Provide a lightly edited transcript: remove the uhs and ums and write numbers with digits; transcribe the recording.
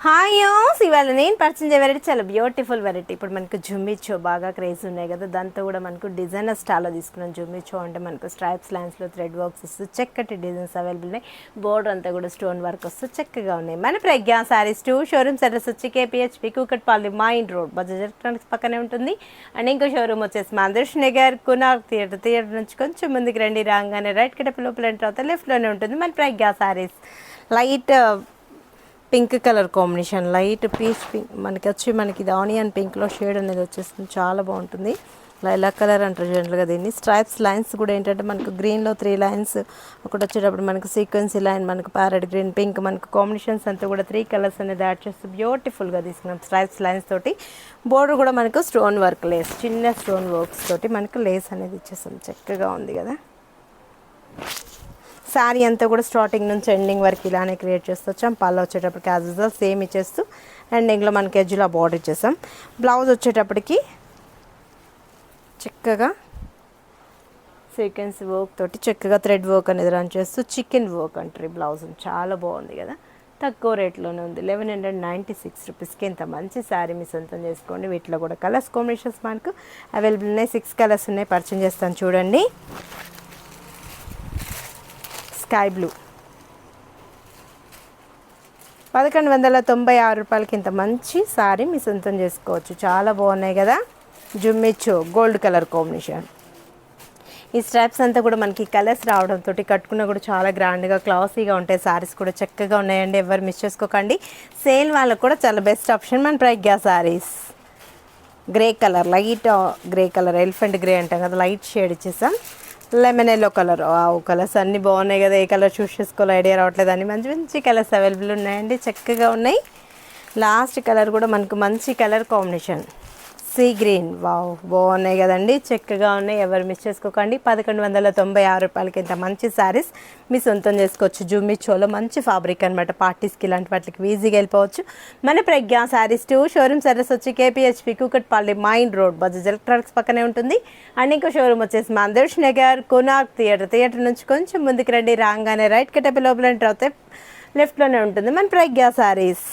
Hi ఇవాళ నేను పరిచయం వెరైటీ చాలా బ్యూటిఫుల్ వెరైటీ. ఇప్పుడు మనకు జుమ్మిచో బాగా క్రేజ్ ఉన్నాయి కదా, దాంతో కూడా మనకు డిజైనర్ స్టైల్లో తీసుకున్నాం. జుమ్మిచో అంటే మనకు స్ట్రైప్స్ లైన్స్లో థ్రెడ్ వర్క్స్ వస్తూ చక్కటి డిజైన్స్ అవైలబుల్ ఉన్నాయి. బోర్డర్ అంతా కూడా స్టోన్ వర్క్ వస్తూ చక్కగా ఉన్నాయి. మన ప్రజ్ఞా సారీస్ 2 షోరూమ్స్ అడ్రస్ వచ్చి KPHB Kukatpally main road Bajaj electronics పక్కనే ఉంటుంది. అండ్ ఇంకో షోరూమ్ వచ్చేసి మాందర్ష్ నగర్ కునార్ థియేటర్ నుంచి కొంచెం ముందుకు రండి, రాగానే రైట్ కటప్ లోపల ఎంటర్ అవుతా లెఫ్ట్లోనే ఉంటుంది మన Pragna sarees. Light pink colour combination, light peach pink మనకి ఇది ఆనియన్ పింక్లో షేడ్ అనేది వచ్చేస్తుంది, చాలా బాగుంటుంది. లైలాక్ కలర్ అంటారు జనరల్గా దీన్ని. స్ట్రైప్స్ లైన్స్ కూడా ఏంటంటే మనకు గ్రీన్లో 3 లైన్స్, ఒకటి వచ్చేటప్పుడు మనకు సీక్వెన్సీ లైన్, మనకు ప్యారెట్ గ్రీన్, పింక్, మనకు కాంబినేషన్స్ అంతా కూడా 3 కలర్స్ అనేది యాడ్ చేస్తూ బ్యూటిఫుల్గా తీసుకున్నాం. స్ట్రైప్స్ లైన్స్ తోటి బోర్డర్ కూడా మనకు స్టోన్ వర్క్ లేస్, చిన్న స్టోన్ వర్క్స్ తోటి మనకు లేస్ అనేది ఇచ్చేస్తాం. చక్కగా ఉంది కదా. శారీ అంతా కూడా స్టార్టింగ్ నుంచి ఎండింగ్ వరకు ఇలానే క్రియేట్ చేస్తూ వచ్చాం. పళ్ళు వచ్చేటప్పటికి యాజ్ యూజువల్ సేమ్ ఇచ్చేస్తూ ఎండింగ్లో మనకి ఎడ్జ్లో బార్డర్ ఇచ్చేసాం. బ్లౌజ్ వచ్చేటప్పటికి చక్కగా సీక్వెన్స్ వర్క్ తోటి చక్కగా థ్రెడ్ వర్క్ అనేది రన్ చేస్తూ చికెన్ వర్క్ అంటారు. బ్లౌజ్ చాలా బాగుంది కదా, తక్కువ రేట్లోనే ఉంది. 1196 రూపీస్కి ఇంత మంచి శారీ మీ సొంతం చేసుకోండి. వీటిలో కూడా కలర్స్ కాంబినేషన్స్ మనకు అవైలబుల్ ఉన్నాయి. 6 కలర్స్ ఉన్నాయి, పరిచయం చేస్తాను చూడండి. స్కై బ్లూ 1196 రూపాయలకి ఇంత మంచి శారీ మీ సొంతం చేసుకోవచ్చు. చాలా బాగున్నాయి కదా. జుమ్మిచో గోల్డ్ కలర్ కాంబినేషన్. ఈ స్ట్రైప్స్ అంతా కూడా మనకి కలర్స్ రావడంతో కట్టుకున్నా కూడా చాలా గ్రాండ్గా క్లాసీగా ఉంటాయి. శారీస్ కూడా చక్కగా ఉన్నాయండి, ఎవరు మిస్ చేసుకోకండి. సేల్ వాళ్ళకు కూడా చాలా బెస్ట్ ఆప్షన్ మన Pragna sarees. Grey colour, light grey colour, elephant grey అంటాం కదా, లైట్ షేడ్ ఇచ్చేసాం. లెమన్ ఎల్లో కలర్, కలర్స్ అన్నీ బాగున్నాయి కదా. ఏ కలర్ చూస్ చేసుకోవాలో ఐడియా రావట్లేదు. అన్ని మంచి మంచి కలర్స్ అవైలబుల్ ఉన్నాయండి, చక్కగా ఉన్నాయి. లాస్ట్ కలర్ కూడా మనకు మంచి colour combination, sea green. Wow, బాగున్నాయి కదండి, చక్కగా ఉన్నాయి, ఎవరు మిస్ చేసుకోకండి. 1196 రూపాయలకి ఇంత మంచి శారీస్ మీ సొంతం చేసుకోవచ్చు. జుమ్మిచోలో మంచి ఫ్యాబ్రిక్ అనమాట. పార్టీస్కి ఇలాంటి వాటికి ఈజీగా వెళ్ళిపోవచ్చు. మన ప్రజ్ఞా శారీస్ 2 షోరూమ్స్ అడ్రస్ వచ్చి KPHB Kukatpally main road Bajaj electronics పక్కనే ఉంటుంది. అండ్ ఇంకో షోరూమ్ వచ్చేసి మాందర్ష్ నగర్ కునార్ థియేటర్ నుంచి కొంచెం ముందుకు రండి, రాగానే రైట్ కటప్ లోపల ఎంటర్ అవుతే లెఫ్ట్లోనే ఉంటుంది మన ప్రజ్ఞా శారీస్.